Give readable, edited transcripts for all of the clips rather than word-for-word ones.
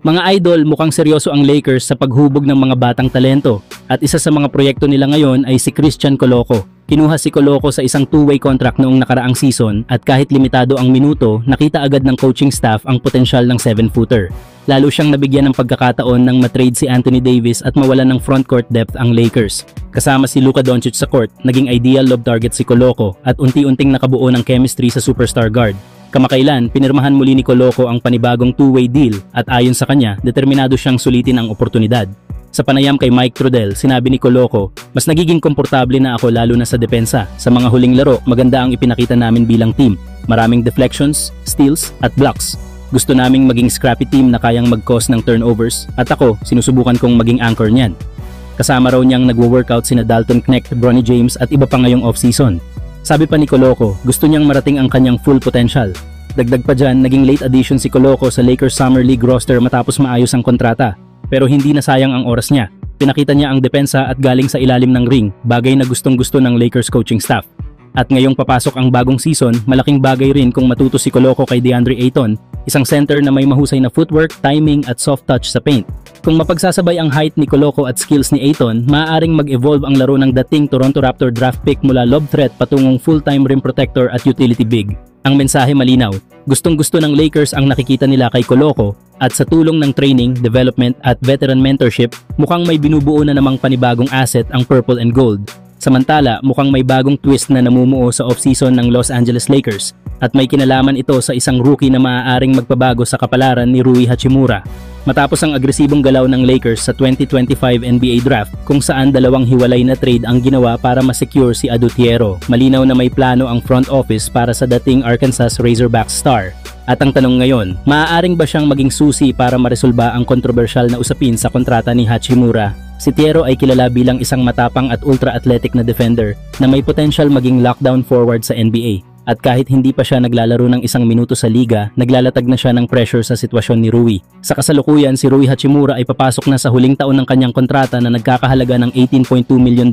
Mga idol, mukhang seryoso ang Lakers sa paghubog ng mga batang talento at isa sa mga proyekto nila ngayon ay si Christian Coloco. Kinuha si Coloco sa isang two-way contract noong nakaraang season at kahit limitado ang minuto, nakita agad ng coaching staff ang potensyal ng 7-footer. Lalo siyang nabigyan ng pagkakataon nang matrade si Anthony Davis at mawalan ng frontcourt depth ang Lakers. Kasama si Luka Doncic sa court, naging ideal lob target si Coloco at unti-unting nakabuo ng chemistry sa superstar guard. Kamakailan, pinirmahan muli ni Coloco ang panibagong two-way deal at ayon sa kanya, determinado siyang sulitin ang oportunidad. Sa panayam kay Mike Trudell, sinabi ni Coloco, "Mas nagiging komportable na ako lalo na sa depensa. Sa mga huling laro, maganda ang ipinakita namin bilang team. Maraming deflections, steals, at blocks. Gusto naming maging scrappy team na kayang mag-cause ng turnovers at ako, sinusubukan kong maging anchor niyan." Kasama raw niyang nagwo-workout sina Dalton Knecht, Bronny James at iba pa ngayong off-season. Sabi pa ni Coloco, gusto niyang marating ang kanyang full potential. Dagdag pa dyan, naging late addition si Coloco sa Lakers Summer League roster matapos maayos ang kontrata. Pero hindi nasayang ang oras niya. Pinakita niya ang depensa at galing sa ilalim ng ring, bagay na gustong-gusto ng Lakers coaching staff. At ngayong papasok ang bagong season, malaking bagay rin kung matuto si Coloco kay DeAndre Ayton, isang center na may mahusay na footwork, timing at soft touch sa paint. Kung mapagsasabay ang height ni Coloco at skills ni Ayton, maaaring mag-evolve ang laro ng dating Toronto Raptor draft pick mula lob threat patungong full-time rim protector at utility big. Ang mensahe malinaw, gustong-gusto ng Lakers ang nakikita nila kay Coloco at sa tulong ng training, development at veteran mentorship, mukhang may binubuo na namang panibagong asset ang Purple and Gold. Samantala, mukhang may bagong twist na namumuo sa off-season ng Los Angeles Lakers at may kinalaman ito sa isang rookie na maaaring magpabago sa kapalaran ni Rui Hachimura. Matapos ang agresibong galaw ng Lakers sa 2025 NBA Draft kung saan dalawang hiwalay na trade ang ginawa para ma-secure si Adutiero, malinaw na may plano ang front office para sa dating Arkansas Razorbacks star. At ang tanong ngayon, maaaring ba siyang maging susi para maresolba ang kontrobersyal na usapin sa kontrata ni Hachimura? Si Thiero ay kilala bilang isang matapang at ultra-athletic na defender na may potential maging lockdown forward sa NBA. At kahit hindi pa siya naglalaro ng isang minuto sa liga, naglalatag na siya ng pressure sa sitwasyon ni Rui. Sa kasalukuyan, si Rui Hachimura ay papasok na sa huling taon ng kanyang kontrata na nagkakahalaga ng $18.2 million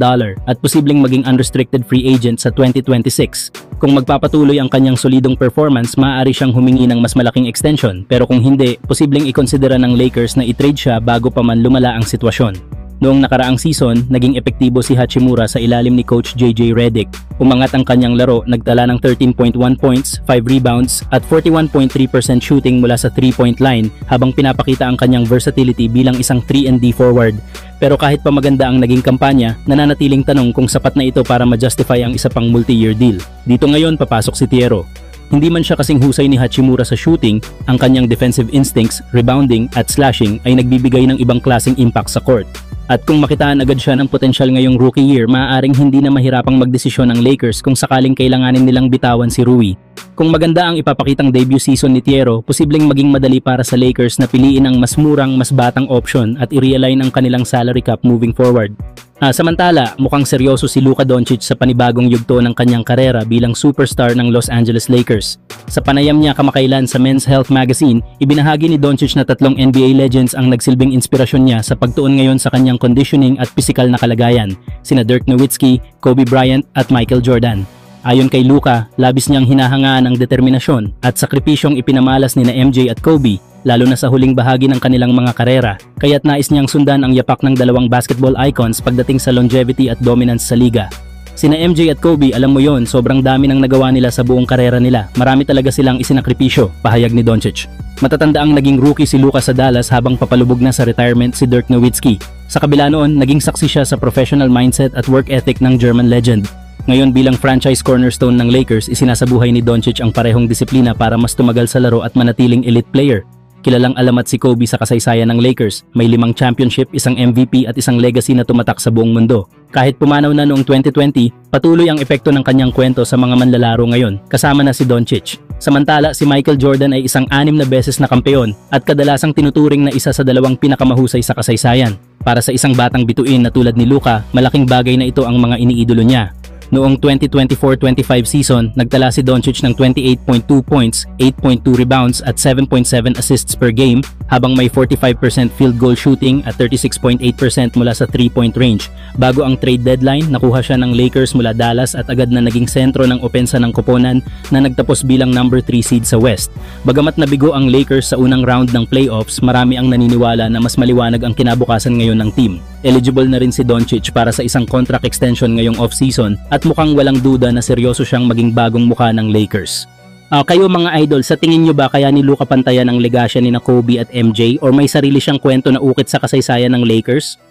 at posibleng maging unrestricted free agent sa 2026. Kung magpapatuloy ang kanyang solidong performance, maaari siyang humingi ng mas malaking extension, pero kung hindi, posibleng ikonsidera ng Lakers na i-trade siya bago pa man lumala ang sitwasyon. Noong nakaraang season, naging epektibo si Hachimura sa ilalim ni Coach JJ Redick. Umangat ang kanyang laro, nagtala ng 13.1 points, 5 rebounds at 41.3% shooting mula sa 3-point line habang pinapakita ang kanyang versatility bilang isang 3-and-D forward. Pero kahit pa maganda ang naging kampanya, nananatiling tanong kung sapat na ito para ma-justify ang isa pang multi-year deal. Dito ngayon papasok si Thiero. Hindi man siya kasing husay ni Hachimura sa shooting, ang kanyang defensive instincts, rebounding at slashing ay nagbibigay ng ibang klaseng impact sa court. At kung makitaan agad siya ng potensyal ngayong rookie year, maaaring hindi na mahirapang magdesisyon ng Lakers kung sakaling kailanganin nilang bitawan si Rui. Kung maganda ang ipapakitang debut season ni Thiero, posibleng maging madali para sa Lakers na piliin ang mas murang, mas batang option at i-realign ang kanilang salary cap moving forward. Samantala, mukhang seryoso si Luka Doncic sa panibagong yugto ng kanyang karera bilang superstar ng Los Angeles Lakers. Sa panayam niya kamakailan sa Men's Health magazine, ibinahagi ni Doncic na 3 NBA legends ang nagsilbing inspirasyon niya sa pagtuon ngayon sa kanyang conditioning at pisikal na kalagayan, sina Dirk Nowitzki, Kobe Bryant at Michael Jordan. Ayon kay Luka, labis niyang hinahangaan ang determinasyon at sakripisyong ipinamalas nina MJ at Kobe, lalo na sa huling bahagi ng kanilang mga karera, kaya't nais niyang sundan ang yapak ng dalawang basketball icons pagdating sa longevity at dominance sa liga. Sina MJ at Kobe, alam mo yon, sobrang dami ng nagawa nila sa buong karera nila. Marami talaga silang isinakripisyo, pahayag ni Doncic. Matatanda ang naging rookie si Luka sa Dallas habang papalubog na sa retirement si Dirk Nowitzki. Sa kabila noon, naging saksi siya sa professional mindset at work ethic ng German legend. Ngayon bilang franchise cornerstone ng Lakers, isinasabuhay ni Doncic ang parehong disiplina para mas tumagal sa laro at manatiling elite player. Kilalang alamat si Kobe sa kasaysayan ng Lakers, may 5 championship, isang MVP at isang legacy na tumatak sa buong mundo. Kahit pumanaw na noong 2020, patuloy ang epekto ng kanyang kwento sa mga manlalaro ngayon, kasama na si Doncic. Samantala, si Michael Jordan ay isang 6 na beses na kampeon at kadalasang tinuturing na isa sa 2 pinakamahusay sa kasaysayan. Para sa isang batang bituin na tulad ni Luka, malaking bagay na ito ang mga iniidolo niya. Noong 2024-25 season, nagtala si Doncic ng 28.2 points, 8.2 rebounds at 7.7 assists per game habang may 45% field goal shooting at 36.8% mula sa 3-point range. Bago ang trade deadline, nakuha siya ng Lakers mula Dallas at agad na naging sentro ng opensa ng koponan na nagtapos bilang number 3 seed sa West. Bagamat nabigo ang Lakers sa unang round ng playoffs, marami ang naniniwala na mas maliwanag ang kinabukasan ngayon ng team. Eligible na rin si Doncic para sa isang contract extension ngayong off-season at mukhang walang duda na seryoso siyang maging bagong mukha ng Lakers. Kayo mga idol, sa tingin nyo ba kaya ni Luka pantayan ang legasya ni na Kobe at MJ or may sarili siyang kwento na ukit sa kasaysayan ng Lakers?